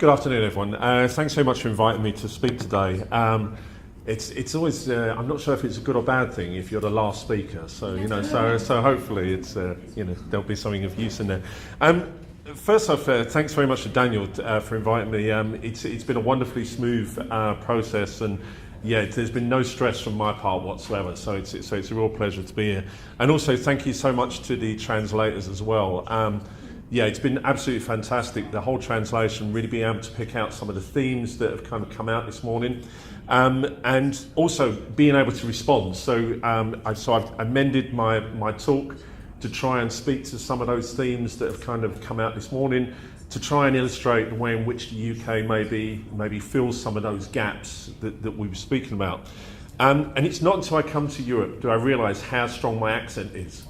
Good afternoon, everyone. Thanks so much for inviting me to speak today. It's always I'm not sure if it's a good or bad thing if you're the last speaker. So so hopefully it's there'll be something of use in there. First off, thanks very much to Daniel for inviting me. It's been a wonderfully smooth process, and yeah, there's been no stress from my part whatsoever. So it's a real pleasure to be here. And also thank you so much to the translators as well. Yeah, it's been absolutely fantastic, the whole translation, really being able to pick out some of the themes that have kind of come out this morning, and also being able to respond. So I've amended my talk to try and speak to some of those themes that have kind of come out this morning, to try and illustrate the way in which the UK maybe fills some of those gaps that we were speaking about. And it's not until I come to Europe do I realise how strong my accent is.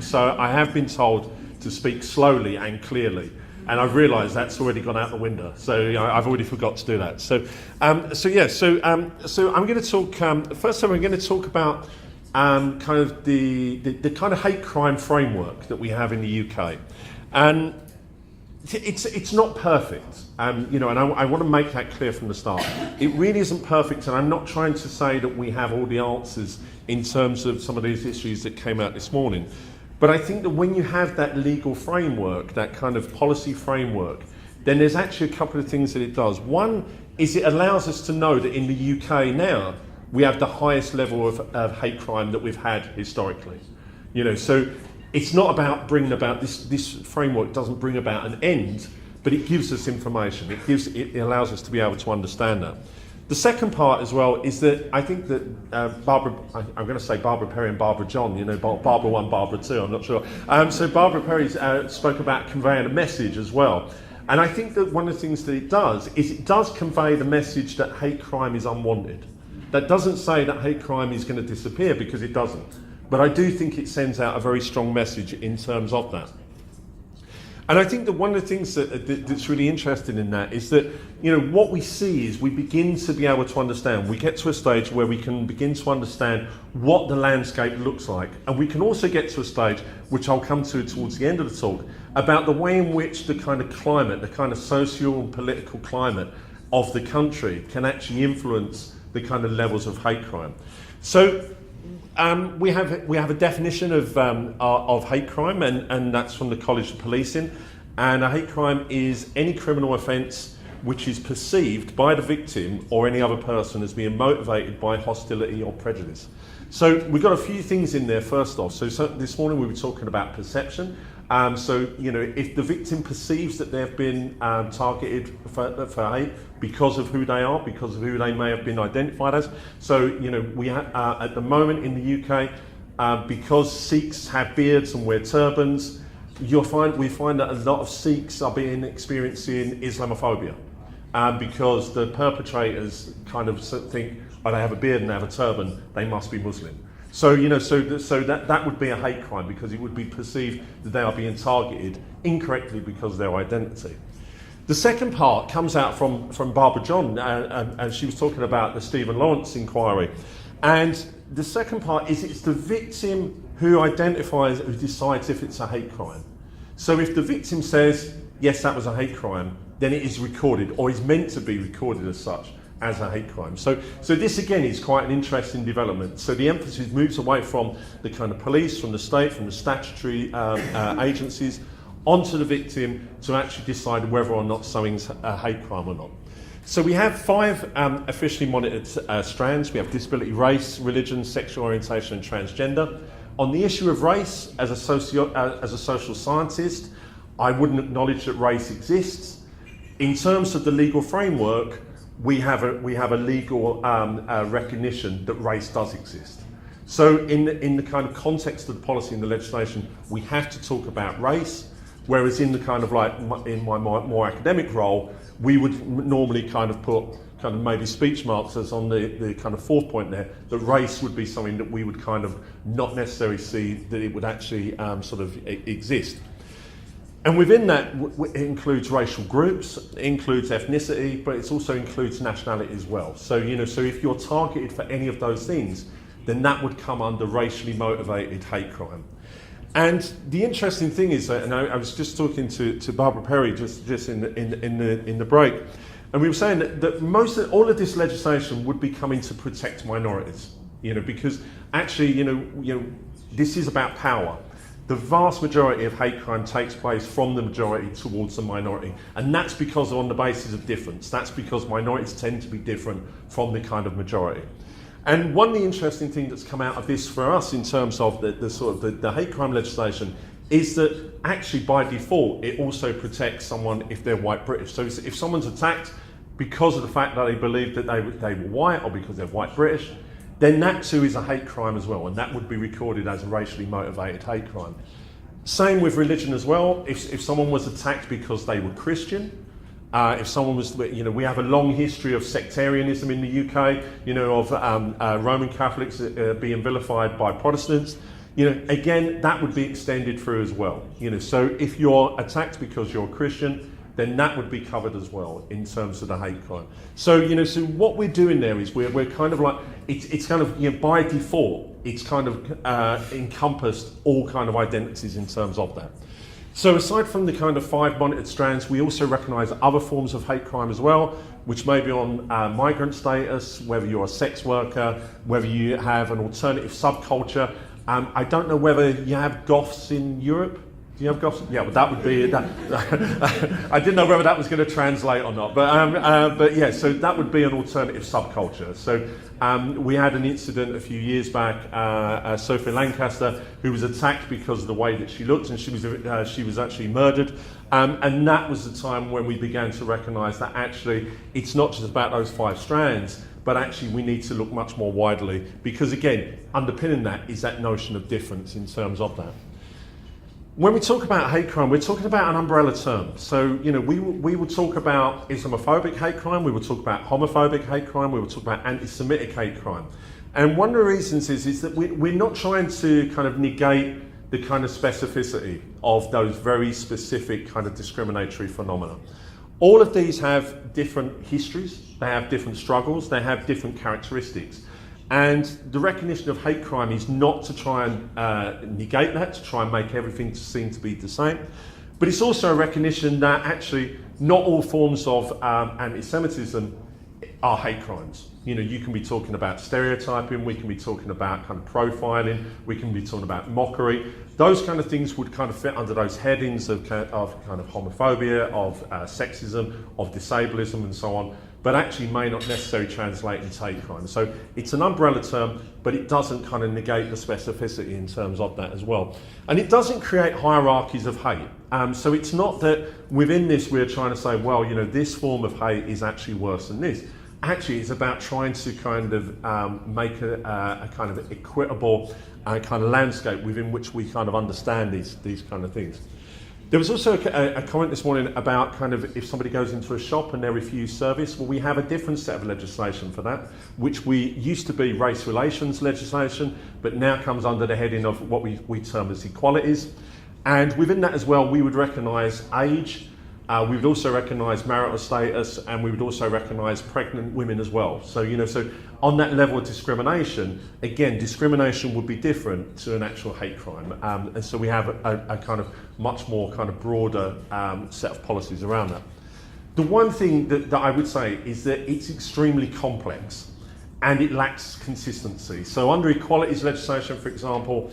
So I have been told to speak slowly and clearly, and I've realised that's already gone out the window. So I've already forgot to do that. So I'm going to talk. First, I'm going to talk about kind of the kind of hate crime framework that we have in the UK, and it's not perfect. And I want to make that clear from the start. It really isn't perfect, and I'm not trying to say that we have all the answers in terms of some of these issues that came out this morning. But I think that when you have that legal framework, that kind of policy framework, then there's actually a couple of things that it does. One is it allows us to know that in the UK now, we have the highest level of hate crime that we've had historically. So it's not about bringing about, this framework doesn't bring about an end, but it gives us information. It allows us to be able to understand that. The second part as well is that I think that Barbara, I'm going to say Barbara Perry and Barbara John, Barbara 1, Barbara 2, I'm not sure. So Barbara Perry spoke about conveying a message as well. And I think that one of the things that it does is it does convey the message that hate crime is unwanted. That doesn't say that hate crime is going to disappear, because it doesn't. But I do think it sends out a very strong message in terms of that. And I think that one of the things that's really interesting in that is that, what we see is we begin to be able to understand. We get to a stage where we can begin to understand what the landscape looks like. And we can also get to a stage, which I'll come to towards the end of the talk, about the way in which the kind of climate, the kind of social and political climate of the country can actually influence the kind of levels of hate crime. So we have a definition of hate crime, and that's from the College of Policing. And a hate crime is any criminal offence which is perceived by the victim or any other person as being motivated by hostility or prejudice. So we've got a few things in there first off. So this morning we were talking about perception. If the victim perceives that they've been targeted for hate because of who they are, because of who they may have been identified as. So, we at the moment in the UK, because Sikhs have beards and wear turbans, we find that a lot of Sikhs are experiencing Islamophobia, because the perpetrators kind of think, oh, they have a beard and they have a turban, they must be Muslim. So that would be a hate crime, because it would be perceived that they are being targeted incorrectly because of their identity. The second part comes out from Barbara John, and she was talking about the Stephen Lawrence inquiry. And the second part is it's the victim who decides if it's a hate crime. So if the victim says, yes, that was a hate crime, then it is recorded, or is meant to be recorded as such, as a hate crime. So this again is quite an interesting development. So the emphasis moves away from the kind of police, from the state, from the statutory agencies, onto the victim to actually decide whether or not something's a hate crime or not. So we have 5 officially monitored strands. We have disability, race, religion, sexual orientation and transgender. On the issue of race, as a social scientist, I wouldn't acknowledge that race exists. In terms of the legal framework, we have a legal recognition that race does exist. So in the kind of context of the policy and the legislation, we have to talk about race, whereas in the kind of in my more academic role, we would normally kind of put kind of maybe speech marks as on the kind of 4th point there, that race would be something that we would kind of not necessarily see that it would actually sort of exist. And within that, it includes racial groups, it includes ethnicity, but it also includes nationality as well. So, so if you're targeted for any of those things, then that would come under racially motivated hate crime. And the interesting thing is that, and I was just talking to Barbara Perry just in the break, and we were saying that all of this legislation would be coming to protect minorities, because actually, this is about power. The vast majority of hate crime takes place from the majority towards the minority, and that's because on the basis of difference. That's because minorities tend to be different from the kind of majority. And one of the interesting things that's come out of this for us in terms of the hate crime legislation is that actually by default it also protects someone if they're white British. So if someone's attacked because of the fact that they believe that they were white or because they're white British, then that too is a hate crime as well, and that would be recorded as a racially motivated hate crime. Same with religion as well. If someone was attacked because they were Christian, if someone was, we have a long history of sectarianism in the UK, of Roman Catholics being vilified by Protestants. Again, that would be extended through as well. So if you're attacked because you're a Christian, then that would be covered as well in terms of the hate crime. So, so what we're doing there is we're kind of like, it's kind of, by default, it's kind of encompassed all kind of identities in terms of that. So aside from the kind of 5 monitored strands, we also recognise other forms of hate crime as well, which may be on migrant status, whether you're a sex worker, whether you have an alternative subculture. I don't know whether you have goths in Europe. Do you have goths? Yeah, well, that would be that. I didn't know whether that was going to translate or not, but yeah, so that would be an alternative subculture. So we had an incident a few years back, Sophie Lancaster, who was attacked because of the way that she looked, and she was actually murdered. And that was the time when we began to recognise that actually it's not just about those 5 strands, but actually we need to look much more widely, because again, underpinning that is that notion of difference in terms of that. When we talk about hate crime, we're talking about an umbrella term. So, we will talk about Islamophobic hate crime, we will talk about homophobic hate crime, we will talk about anti-Semitic hate crime. And one of the reasons is that we're not trying to kind of negate the kind of specificity of those very specific kind of discriminatory phenomena. All of these have different histories, they have different struggles, they have different characteristics. And the recognition of hate crime is not to try and negate that, to try and make everything seem to be the same. But it's also a recognition that actually not all forms of anti-Semitism are hate crimes. You can be talking about stereotyping, we can be talking about kind of profiling, we can be talking about mockery. Those kind of things would kind of fit under those headings of kind of homophobia, of sexism, of disableism and so on, but actually may not necessarily translate into hate crime. So it's an umbrella term, but it doesn't kind of negate the specificity in terms of that as well. And it doesn't create hierarchies of hate. So it's not that within this we're trying to say, well, this form of hate is actually worse than this. Actually, it's about trying to kind of make a kind of equitable kind of landscape within which we kind of understand these kind of things. There was also a comment this morning about kind of if somebody goes into a shop and they're refused service. Well, we have a different set of legislation for that, which we used to be race relations legislation, but now comes under the heading of what we term as equalities. And within that as well, we would recognise age, we would also recognise marital status, and we would also recognise pregnant women as well. So, so on that level of discrimination, again, discrimination would be different to an actual hate crime. And so we have a kind of much more kind of broader set of policies around that. The one thing that I would say is that it's extremely complex and it lacks consistency. So under equalities legislation, for example,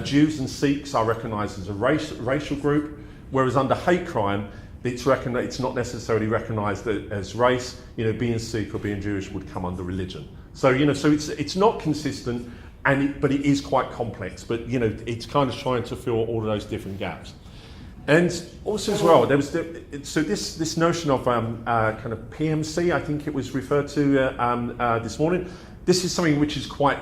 Jews and Sikhs are recognised as a racial group, whereas under hate crime, it's not necessarily recognised as race. Being Sikh or being Jewish would come under religion. So so it's not consistent, but it is quite complex. But it's kind of trying to fill all of those different gaps. And also as well, there was this notion of kind of PMC. I think it was referred to this morning. This is something which is quite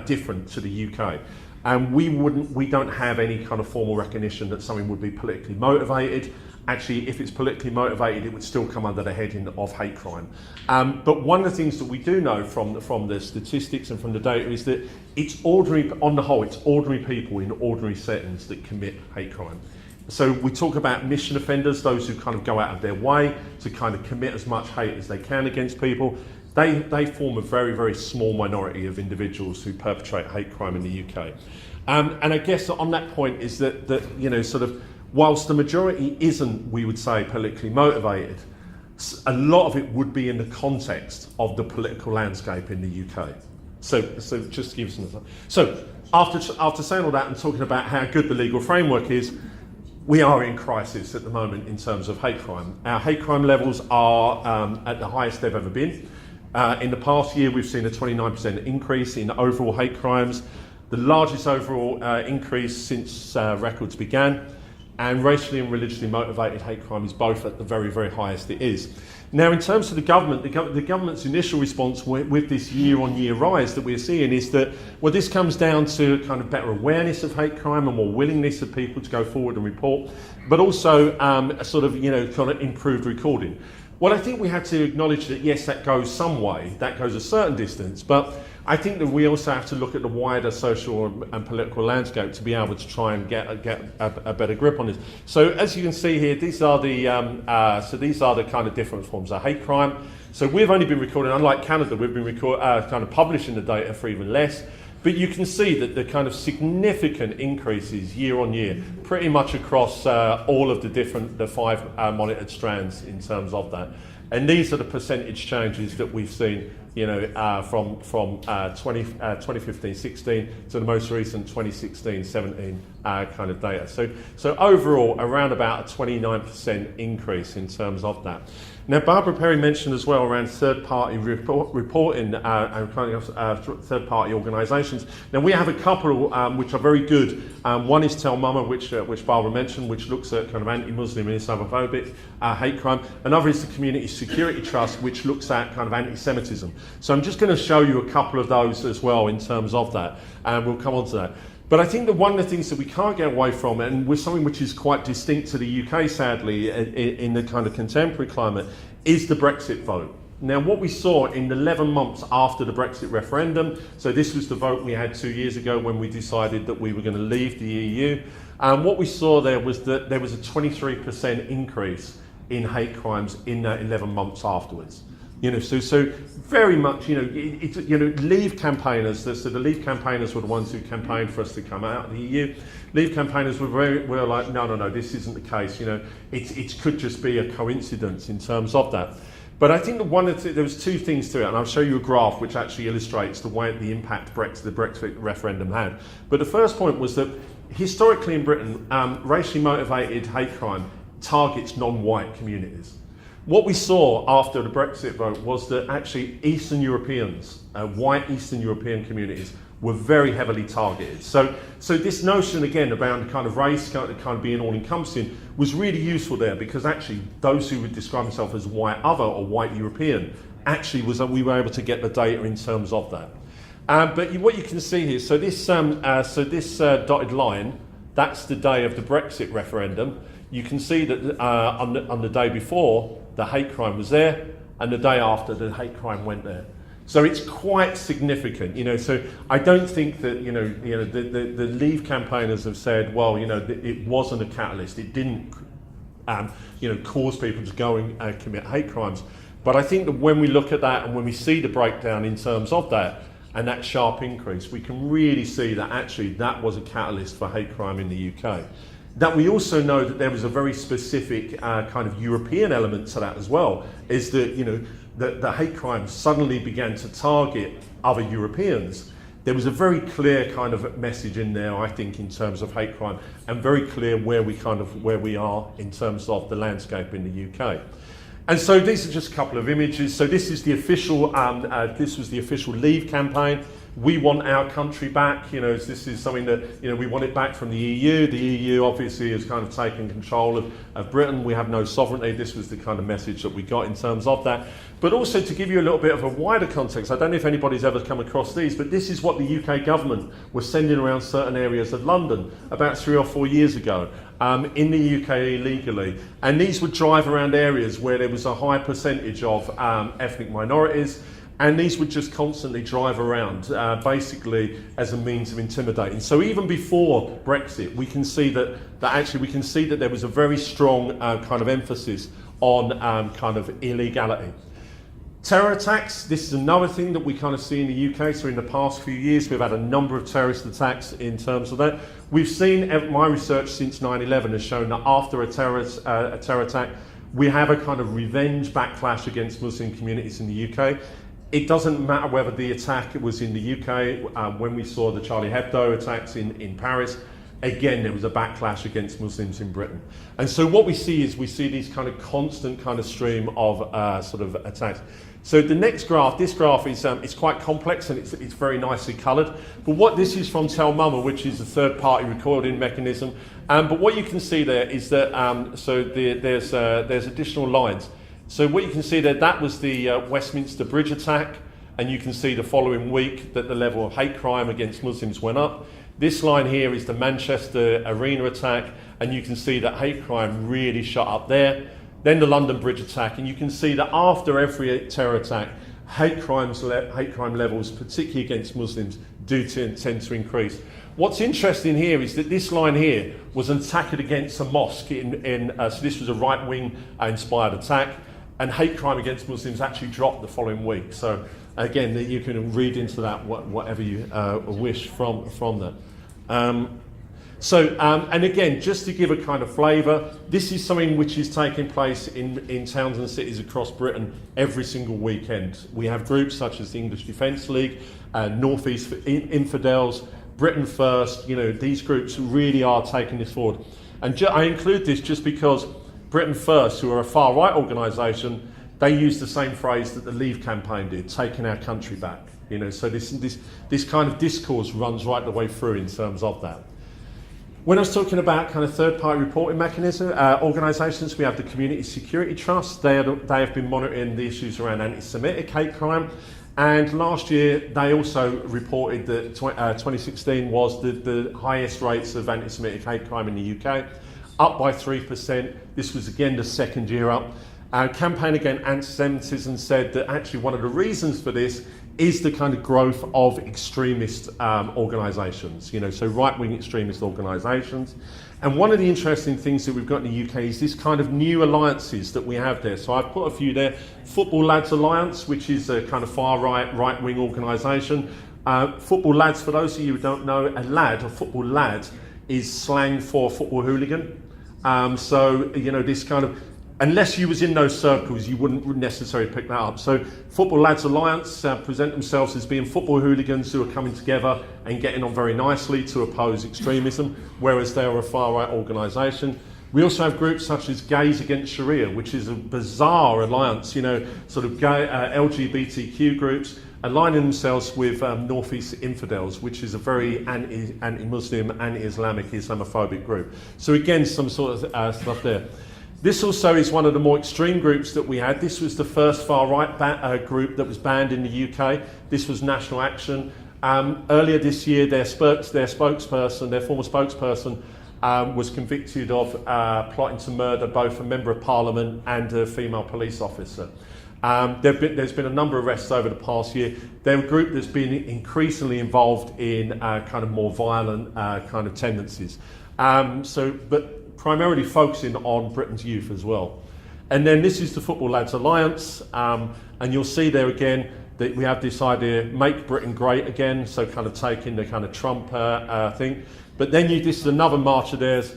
different to the UK. And we don't have any kind of formal recognition that something would be politically motivated. Actually, if it's politically motivated, it would still come under the heading of hate crime. But one of the things that we do know from the statistics and from the data is that it's ordinary, on the whole, it's ordinary people in ordinary settings that commit hate crime. So we talk about mission offenders, those who kind of go out of their way to kind of commit as much hate as they can against people. They form a very, very small minority of individuals who perpetrate hate crime in the UK. And I guess on that point is that you know, sort of, whilst the majority isn't, we would say, politically motivated, a lot of it would be in the context of the political landscape in the UK. So just to give you some example. So after saying all that and talking about how good the legal framework is, we are in crisis at the moment in terms of hate crime. Our hate crime levels are at the highest they've ever been. In the past year, we've seen a 29% increase in overall hate crimes, the largest overall increase since records began. And racially and religiously motivated hate crime is both at the very, very highest it is. Now, in terms of the government, the government's initial response with this year-on-year rise that we're seeing is that, well, this comes down to kind of better awareness of hate crime and more willingness of people to go forward and report, but also a sort of, you know, kind of improved recording. Well, I think we have to acknowledge that, yes, that goes some way, that goes a certain distance, but I think that we also have to look at the wider social and political landscape to be able to try and get a better grip on this. So as you can see here, these are the kind of different forms of hate crime. So we've only been recording, unlike Canada, we've been kind of publishing the data for even less. But you can see that the kind of significant increases year on year, pretty much across all of the 5 monitored strands in terms of that. And these are the percentage changes that we've seen, you know, from 2015-16 to the most recent 2016-17 kind of data. So overall, around about a 29% increase in terms of that. Now, Barbara Perry mentioned as well around third-party reporting and kind of third-party organisations. Now, we have a couple which are very good. One is Tell Mama, which Barbara mentioned, which looks at kind of anti-Muslim and Islamophobic hate crime. Another is the Community Security Trust, which looks at kind of anti-Semitism. So I'm just going to show you a couple of those as well in terms of that, and we'll come on to that. But I think that one of the things that we can't get away from, and with something which is quite distinct to the UK, sadly, in the kind of contemporary climate, is the Brexit vote. Now, what we saw in the 11 months after the Brexit referendum, so this was the vote we had 2 years ago when we decided that we were going to leave the EU, and what we saw there was that there was a 23% increase in hate crimes in that 11 months afterwards. You know, so very much, you know, Leave campaigners. So the Leave campaigners were the ones who campaigned for us to come out of the EU. Leave campaigners were like, no, this isn't the case. You know, it could just be a coincidence in terms of that. But I think that there was 2 things to it, and I'll show you a graph which actually illustrates the impact the Brexit referendum had. But the first point was that historically in Britain, racially motivated hate crime targets non-white communities. What we saw after the Brexit vote was that actually Eastern Europeans, white Eastern European communities, were very heavily targeted. So this notion again about kind of race kind of being all-encompassing was really useful there, because actually those who would describe themselves as white other or white European actually we were able to get the data in terms of that. But what you can see here, so this dotted line, that's the day of the Brexit referendum. You can see that on the day before, the hate crime was there, and the day after, the hate crime went there. So it's quite significant, you know. So I don't think that the Leave campaigners have said, well, you know, it wasn't a catalyst. It didn't, cause people to go and commit hate crimes. But I think that when we look at that and when we see the breakdown in terms of that and that sharp increase, we can really see that actually that was a catalyst for hate crime in the UK. That we also know that there was a very specific kind of European element to that as well, is that, you know, the hate crimes suddenly began to target other Europeans. There was a very clear kind of message in there, I think, in terms of hate crime, and very clear where we are in terms of the landscape in the UK. And so these are just a couple of images. So this is the official, this was the official Leave campaign. We want our country back. You know, this is something that, you know, we want it back from the EU. The EU obviously has kind of taken control of Britain. We have no sovereignty. This was the kind of message that we got in terms of that. But also to give you a little bit of a wider context, I don't know if anybody's ever come across these, but this is what the UK government was sending around certain areas of London about 3 or 4 years ago in the UK illegally. And these would drive around areas where there was a high percentage of ethnic minorities. And these would just constantly drive around, basically as a means of intimidating. So even before Brexit, we can see that there was a very strong kind of emphasis on kind of illegality. Terror attacks, this is another thing that we kind of see in the UK. So in the past few years, we've had a number of terrorist attacks in terms of that. We've seen, my research since 9/11 has shown that after a terror attack, we have a kind of revenge backlash against Muslim communities in the UK. It doesn't matter whether the attack was in the UK, when we saw the Charlie Hebdo attacks in Paris, again, there was a backlash against Muslims in Britain. And so what we see is these kind of constant kind of stream of sort of attacks. So the next graph, this graph is it's quite complex and it's very nicely coloured. But what this is from Tell Mama, which is a third-party recording mechanism. But what you can see there is that there's additional lines. So what you can see there, that was the Westminster Bridge attack, and you can see the following week that the level of hate crime against Muslims went up. This line here is the Manchester Arena attack, and you can see that hate crime really shot up there. Then the London Bridge attack, and you can see that after every terror attack, hate crime levels, particularly against Muslims, do tend to increase. What's interesting here is that this line here was an attack against a mosque, so this was a right-wing inspired attack, and hate crime against Muslims actually dropped the following week. So again, you can read into that whatever you wish from that. And again, just to give a kind of flavour, this is something which is taking place in towns and cities across Britain every single weekend. We have groups such as the English Defence League, North East Infidels, Britain First. You know, these groups really are taking this forward. And I include this just because Britain First, who are a far-right organisation, they use the same phrase that the Leave campaign did, taking our country back. You know, so this kind of discourse runs right the way through in terms of that. When I was talking about kind of third-party reporting mechanism, organisations, we have the Community Security Trust. They have been monitoring the issues around anti-Semitic hate crime. And last year, they also reported that 2016 was the highest rates of anti-Semitic hate crime in the UK, up by 3%. This was again the second year up. Campaign Against Anti-Semitism said that actually one of the reasons for this is the kind of growth of extremist organisations, you know, so right-wing extremist organisations. And one of the interesting things that we've got in the UK is this kind of new alliances that we have there. So I've put a few there. Football Lads Alliance, which is a kind of far-right, right-wing organisation. Football Lads, for those of you who don't know, a football lad, is slang for football hooligan. So, you know, this kind of, unless you was in those circles, you wouldn't necessarily pick that up. So Football Lads Alliance present themselves as being football hooligans who are coming together and getting on very nicely to oppose extremism, whereas they are a far-right organisation. We also have groups such as Gays Against Sharia, which is a bizarre alliance, you know, sort of gay, LGBTQ groups aligning themselves with North East Infidels, which is a very anti-Muslim, anti-Islamic, Islamophobic group. So again, some sort of stuff there. This also is one of the more extreme groups that we had. This was the first far-right group that was banned in the UK. This was National Action. Earlier this year, their former spokesperson, was convicted of plotting to murder both a Member of Parliament and a female police officer. There's been a number of arrests over the past year. They're a group that's been increasingly involved in kind of more violent kind of tendencies. But primarily focusing on Britain's youth as well. And then this is the Football Lads Alliance, and you'll see there again that we have this idea, make Britain great again, so kind of taking the kind of Trump thing. But then this is another march of theirs,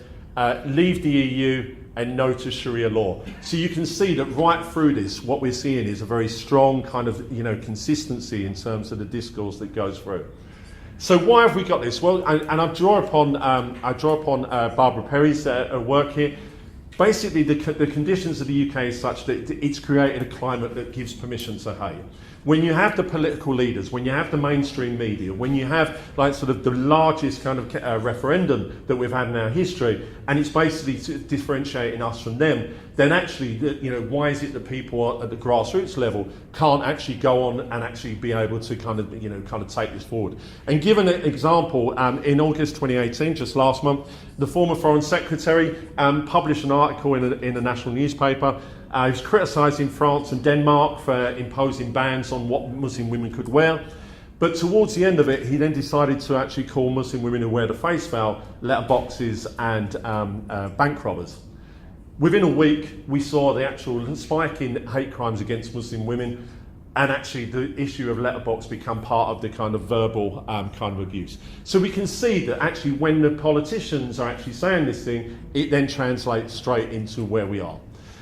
leave the EU and no to Sharia law. So you can see that right through this, what we're seeing is a very strong kind of, you know, consistency in terms of the discourse that goes through. So why have we got this? Well, and I draw upon Barbara Perry's work here. Basically, the conditions of the UK is such that it's created a climate that gives permission to hate. When you have the political leaders, when you have the mainstream media, when you have like sort of the largest kind of referendum that we've had in our history, and it's basically differentiating us from them, then actually, you know, why is it that people at the grassroots level can't actually go on and actually be able to kind of, you know, kind of take this forward? And given an example, in August 2018, just last month, the former Foreign Secretary published an article in a national newspaper. He was criticising France and Denmark for imposing bans on what Muslim women could wear. But towards the end of it, he then decided to actually call Muslim women who wear the face veil letterboxes and bank robbers. Within a week, we saw the actual spike in hate crimes against Muslim women. and actually the issue of letterbox become part of the kind of verbal kind of abuse. So we can see that actually when the politicians are actually saying this thing, it then translates straight into where we are.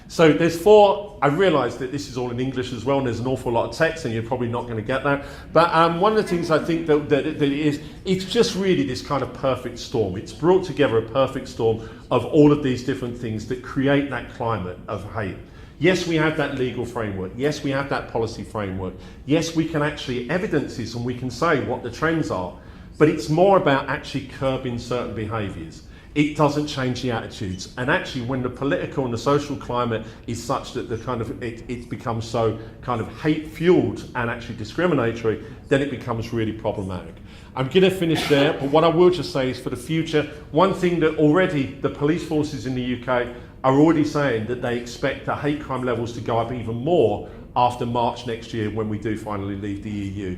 So there's four. I realise that this is all in English as well, and there's an awful lot of text, and you're probably not going to get that. But one of the things I think that it is, it's just really this kind of perfect storm. It's brought together a perfect storm of all of these different things that create that climate of hate. Yes, we have that legal framework. Yes, we have that policy framework. Yes, we can actually evidence this and we can say what the trends are. But it's more about actually curbing certain behaviours. It doesn't change the attitudes. And actually, when the political and the social climate is such that the kind of it becomes so kind of hate-fueled and actually discriminatory, then it becomes really problematic. I'm going to finish there, but what I will just say is for the future, one thing that already the police forces in the UK are already saying that they expect the hate crime levels to go up even more after March next year when we do finally leave the EU.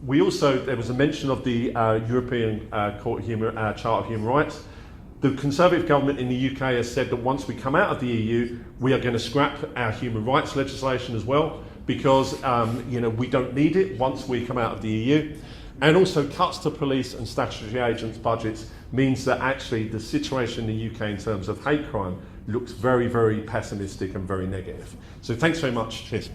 There was a mention of the European Charter of Human Rights. The Conservative government in the UK has said that once we come out of the EU, we are going to scrap our human rights legislation as well, because we don't need it once we come out of the EU. And also cuts to police and statutory agents' budgets means that actually the situation in the UK in terms of hate crime looks very, very pessimistic and very negative. So thanks very much. Cheers.